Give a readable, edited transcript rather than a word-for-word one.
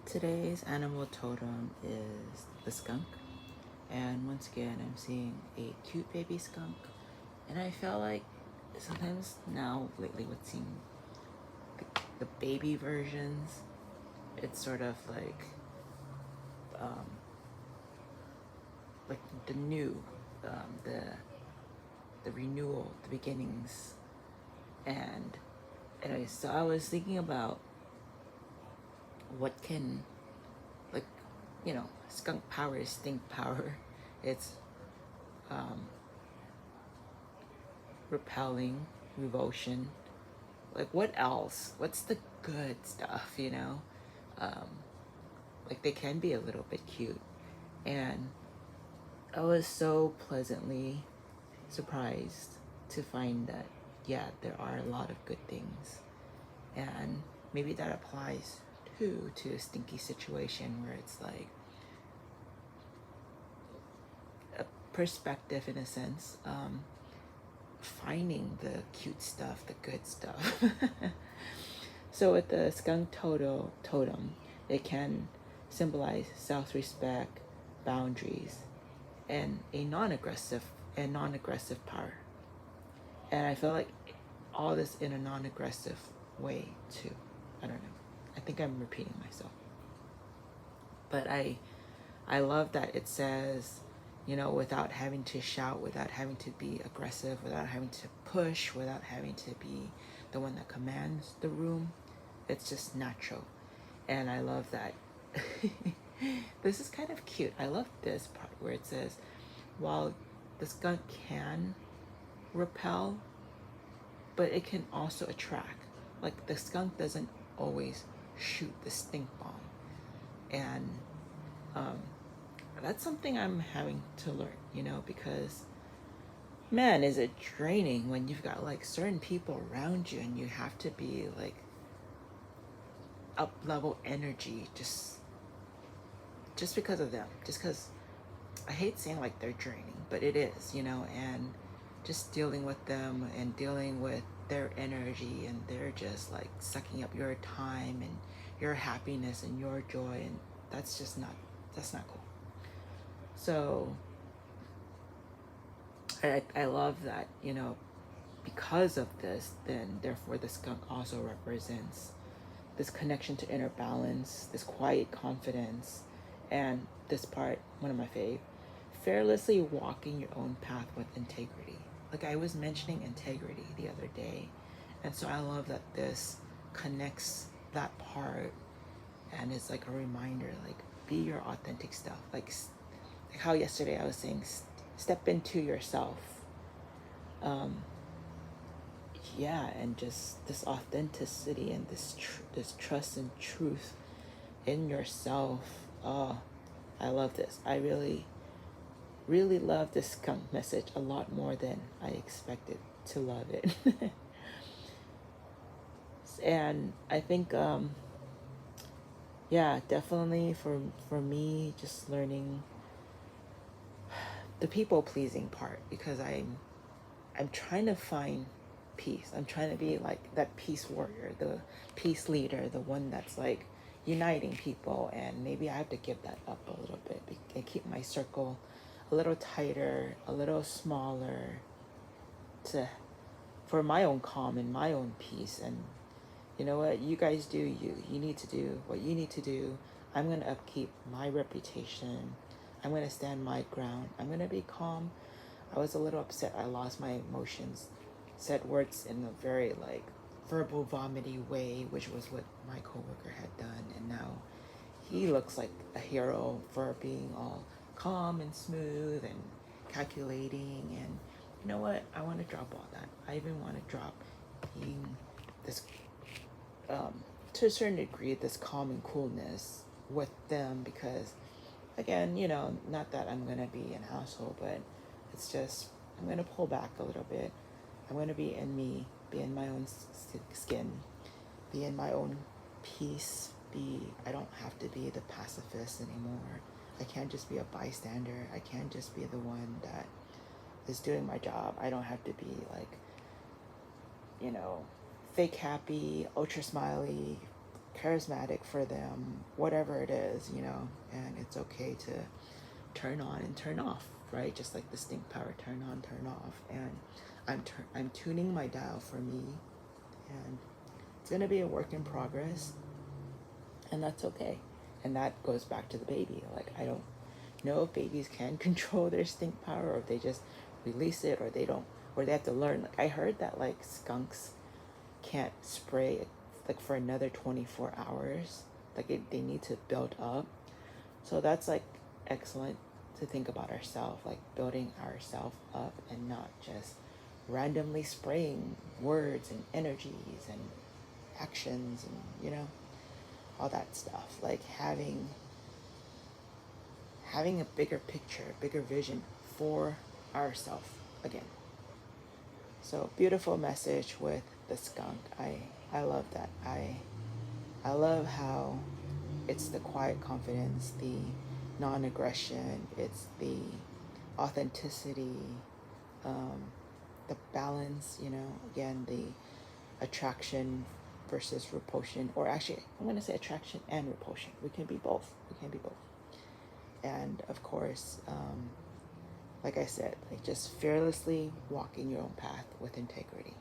Today's animal totem is the skunk, and once again, I'm seeing a cute baby skunk. And I felt like sometimes now, lately, with seeing the baby versions, it's sort of um, like the new, the renewal, the beginnings, and so I was thinking about what can, like, skunk power is stink power. It's um, repelling, revulsion. Like, what else? What's the good stuff, Um, like, they can be a little bit cute. And I was so pleasantly surprised to find that, yeah, there are a lot of good things. And maybe that applies too to a stinky situation where it's like a perspective in a sense. Finding the cute stuff, the good stuff. So with the skunk totem, it can symbolize self-respect, boundaries, and a non-aggressive power. And I feel like all this in a non-aggressive way too. I don't know. I think I'm repeating myself. But I love that it says, without having to shout, without having to be aggressive, without having to push, without having to be the one that commands the room. It's just natural. And I love that. This is kind of cute. I love this part where it says, while the skunk can repel, but it can also attract. Like, the skunk doesn't always shoot the stink bomb. And that's something I'm having to learn, because man, is it draining when you've got like certain people around you and you have to be like up level energy just because of them. Just because I hate saying like they're draining, but it is, and just dealing with them and dealing with their energy, and they're just like sucking up your time and your happiness and your joy, and that's not cool. So I love that, because of this, then therefore the skunk also represents this connection to inner balance, this quiet confidence, and this part, one of my fave, fearlessly walking your own path with integrity. Like, I was mentioning integrity the other day, and so I love that this connects that part, and it's like a reminder, like, be your authentic self. Like how yesterday I was saying, step into yourself. Yeah, and just this authenticity and this trust and truth in yourself. Oh, I love this. I really, really love this skunk message a lot more than I expected to love it. And I think, yeah, definitely for me, just learning the people pleasing part, because I'm trying to find peace. I'm trying to be like that peace warrior, the peace leader, the one that's like uniting people. And maybe I have to give that up a little bit and keep my circle a little tighter, a little smaller, for my own calm and my own peace. And you know what? You guys do you. You need to do what you need to do. I'm going to upkeep my reputation. I'm going to stand my ground. I'm going to be calm. I was a little upset. I lost my emotions. Said words in a very like verbal vomity way, which was what my coworker had done. And now he looks like a hero for being all calm and smooth and calculating. And you know what? I want to drop all that. I even want to drop being this, to a certain degree, this calm and coolness with them, because again, not that I'm gonna be an asshole, but it's just, I'm gonna pull back a little bit. I'm gonna be in me, be in my own skin, be in my own peace. I don't have to be the pacifist anymore. I can't just be a bystander. I can't just be the one that is doing my job. I don't have to be like, fake happy, ultra smiley, charismatic for them, whatever it is, you know, and it's okay to turn on and turn off, right? Just like the stink power, turn on, turn off. And I'm tuning my dial for me, and it's gonna be a work in progress, and that's okay. And that goes back to the baby. Like, I don't know if babies can control their stink power, or if they just release it, or they don't, or they have to learn. Like, I heard that like skunks can't spray like for another 24 hours. Like they need to build up. So that's like excellent to think about ourselves, like building ourselves up and not just randomly spraying words and energies and actions and, you know, all that stuff. Like having a bigger picture, bigger vision for ourselves again. So beautiful message with the skunk. I love that. I love how it's the quiet confidence, the non-aggression, it's the authenticity, the balance, you know, again, the attraction versus repulsion, or actually, I'm going to say attraction and repulsion. We can be both. We can be both. And of course, like I said, like just fearlessly walking your own path with integrity.